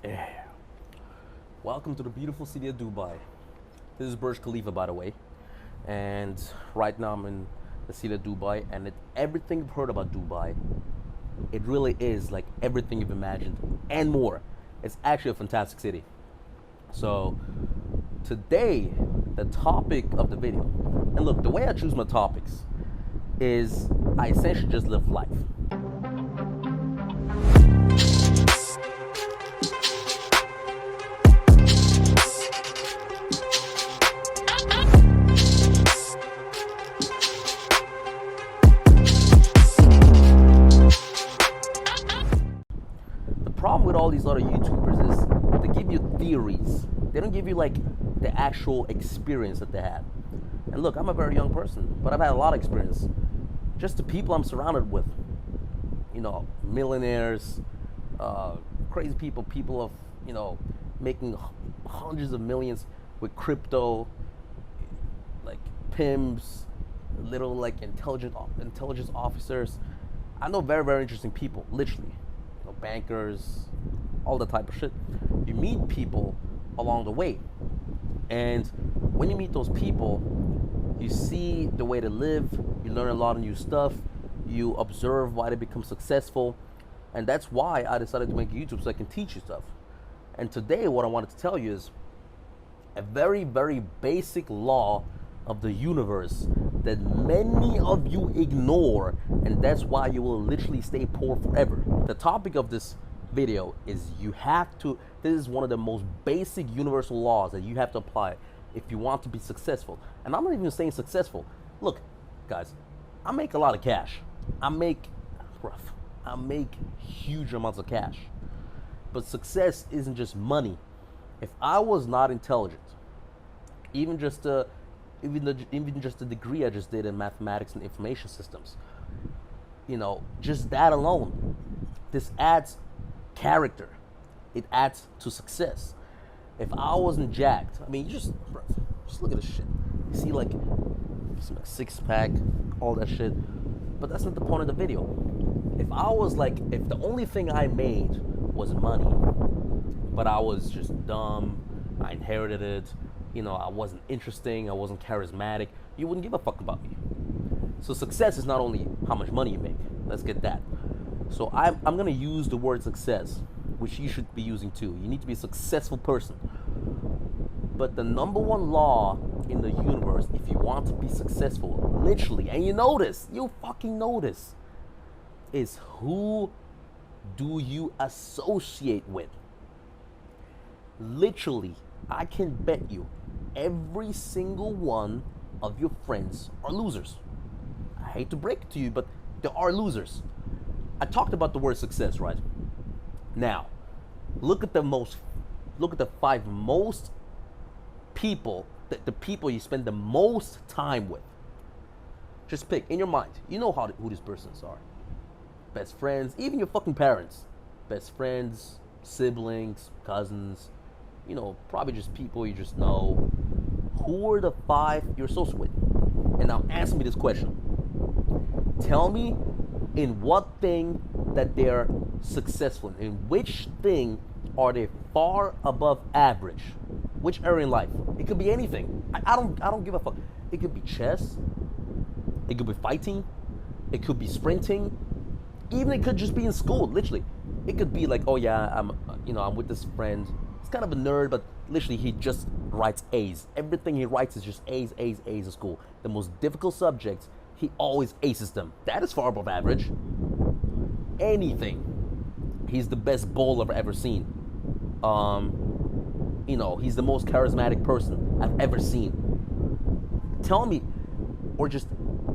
Yeah. Welcome to the beautiful city of Dubai. This is Burj Khalifa, by the way. And right now I'm in the city of Dubai, and everything you've heard about Dubai, it really is like everything you've imagined and more. It's actually a fantastic city. So, today, the topic of the video, and look, the way I choose my topics is I essentially just live life. The problem with all these other YouTubers is they give you theories. They don't give you like the actual experience that they had. And look, I'm a very young person, but I've had a lot of experience. Just the people I'm surrounded with, millionaires, crazy people, people of, making hundreds of millions with crypto, like pimps, little like intelligence officers. I know very, very interesting people, literally. Bankers, all the type of shit. You meet people along the way. And when you meet those people, you see the way they live, you learn a lot of new stuff, you observe why they become successful. And that's why I decided to make YouTube, so I can teach you stuff. And today, what I wanted to tell you is a very, very basic law of the universe that many of you ignore, and that's why you will literally stay poor forever. The topic of this video is this is one of the most basic universal laws that you have to apply if you want to be successful. And I'm not even saying successful. Look, guys, I make a lot of cash. I make huge amounts of cash. But success isn't just money. If I was not intelligent, even just the degree I just did in mathematics and information systems, just that alone, this adds character. It adds to success. If I wasn't jacked, I mean, just look at this shit. You see, like, six pack, all that shit. But that's not the point of the video. If the only thing I made was money, but I was just dumb, I inherited it, I wasn't interesting, I wasn't charismatic, you wouldn't give a fuck about me. So success is not only how much money you make. Let's get that. So I'm going to use the word success, which you should be using too. You need to be a successful person. But the number one law in the universe, if you want to be successful, literally, and you fucking know this, is who do you associate with? Literally, I can bet you every single one of your friends are losers. I hate to break it to you, but there are losers. I talked about the word success, right? Now, look at the five most people, the people you spend the most time with. Just pick in your mind. You know who these persons are. Best friends, even your fucking parents. Best friends, siblings, cousins, probably just people you just know. Who are the five you're associated with? And now answer me this question. Tell me in what thing that they're successful in which thing are they far above average? Which area in life? It could be anything. I don't give a fuck. It could be chess. It could be fighting. It could be sprinting. Even it could just be in school, literally. It could be like, oh yeah, I'm with this friend. He's kind of a nerd, but literally he just writes A's. Everything he writes is just A's, A's, A's in school. The most difficult subjects, he always aces them. That is far above average. Anything. He's the best bowler I've ever seen. He's the most charismatic person I've ever seen. Tell me, or just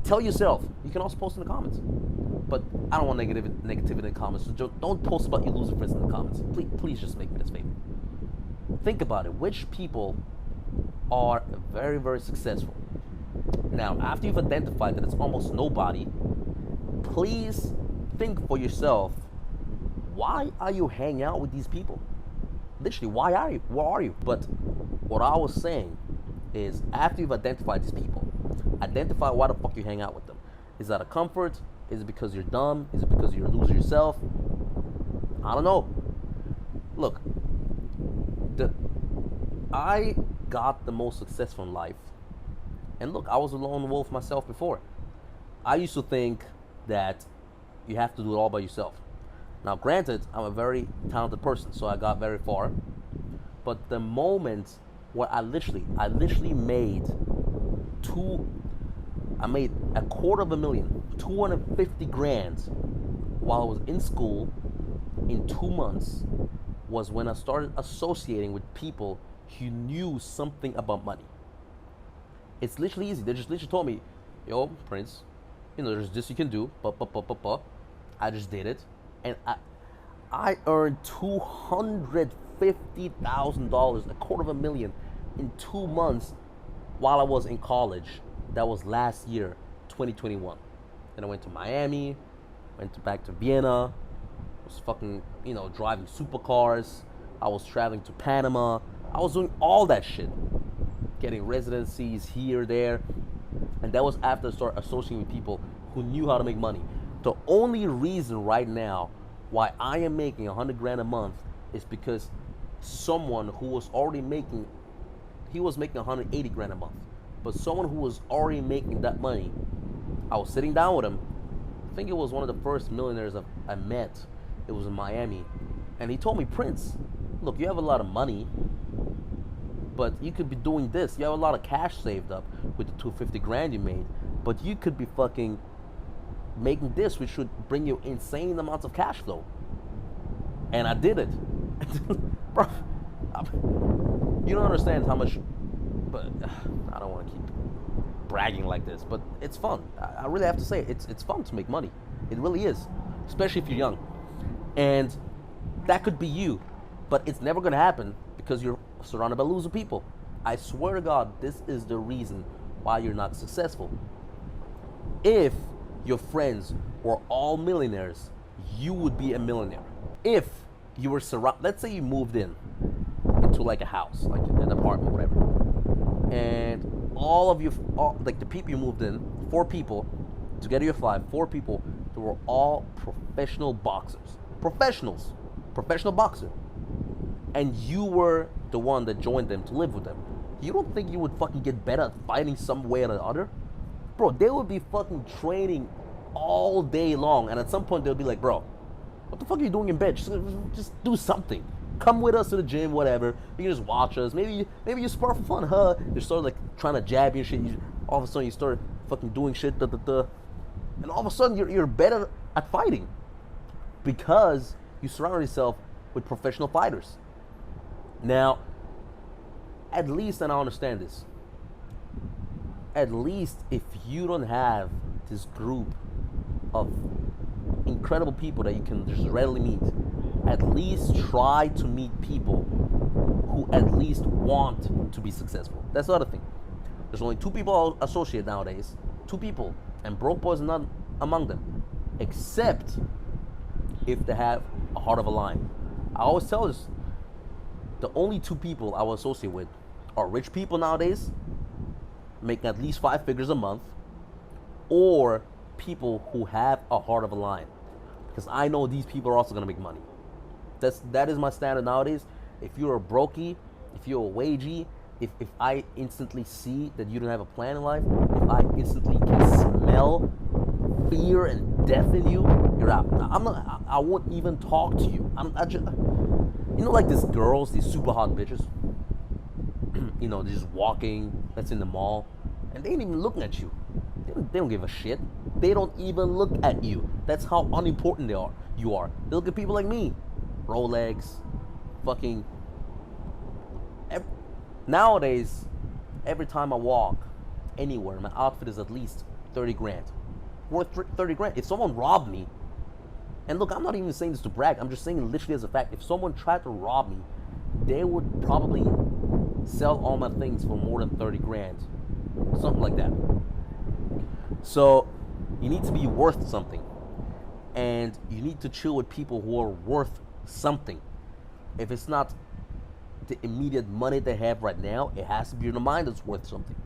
tell yourself. You can also post in the comments. But I don't want negativity in the comments. So don't post about your loser friends in the comments. Please just make me this favor. Think about it. Which people are very, very successful? Now, after you've identified that it's almost nobody, please think for yourself, why are you hanging out with these people? Literally, why are you? Where are you? But what I was saying is, after you've identified these people, identify why the fuck you hang out with them. Is that a comfort? Is it because you're dumb? Is it because you're a loser yourself? I don't know. Look, The I got the most successful in life. And look, I was a lone wolf myself before. I used to think that you have to do it all by yourself. Now, granted, I'm a very talented person, so I got very far. But the moment where I literally two, I made a quarter of a million, 250 grand while I was in school in 2 months was when I started associating with people who knew something about money. It's literally easy. They just literally told me, yo, Prince, there's this you can do, but. I just did it. And I earned $250,000, a quarter of a million, in 2 months while I was in college. That was last year, 2021. Then I went to Miami, back to Vienna, was fucking, driving supercars. I was traveling to Panama. I was doing all that shit. Getting residencies here, there. And that was after I started associating with people who knew how to make money. The only reason right now why I am making 100 grand a month is because someone who was already making, he was making 180 grand a month. But someone who was already making that money, I was sitting down with him. I think it was one of the first millionaires I met. It was in Miami. And he told me, Prince, look, you have a lot of money, but you could be doing this. You have a lot of cash saved up with the 250 grand you made, but you could be fucking making this, which should bring you insane amounts of cash flow. And I did it. Bro, you don't understand how much, but I don't want to keep bragging like this, but it's fun. I really have to say, it's fun to make money. It really is, especially if you're young. And that could be you, but it's never going to happen because you're surrounded by loser people. I swear to God, this is the reason why you're not successful. If your friends were all millionaires, you would be a millionaire. If you were surrounded, let's say you moved into like a house, like an apartment, whatever, and like the people you moved in, 4 people, together you're 5, 4 people, they were all professional boxers. Professional boxer. And you were the one that joined them to live with them. You don't think you would fucking get better at fighting some way or another? Bro, they would be fucking training all day long, and at some point they'll be like, bro, what the fuck are you doing in bed? Just do something. Come with us to the gym, whatever. You can just watch us. Maybe you spar for fun, huh? They're sort of like trying to jab you and shit. All of a sudden you start fucking doing shit, and all of a sudden you're better at fighting because you surround yourself with professional fighters. Now, at least, and I understand this, at least if you don't have this group of incredible people that you can just readily meet, at least try to meet people who at least want to be successful. That's the other thing. There's only 2 people associated nowadays, 2 people, and broke boys are not among them, except if they have a heart of a lion. I always tell this, the only 2 people I will associate with are rich people nowadays, making at least 5 figures a month, or people who have a heart of a lion. Because I know these people are also gonna make money. That is my standard nowadays. If you're a brokey, if you're a wagey, if I instantly see that you don't have a plan in life, if I instantly can smell fear and death in you, you're out. I won't even talk to you. Like these girls, these super hot bitches, they're just walking, that's in the mall, and they ain't even looking at you. They don't give a shit. They don't even look at you. That's how unimportant you are. They look at people like me. Rolex, fucking. Nowadays, every time I walk anywhere, my outfit is at least 30 grand. Worth 30 grand. If someone robbed me, and look, I'm not even saying this to brag, I'm just saying it literally as a fact. If someone tried to rob me, they would probably sell all my things for more than 30 grand. Something like that. So, you need to be worth something. And you need to chill with people who are worth something. If it's not the immediate money they have right now, it has to be in the mind that's worth something.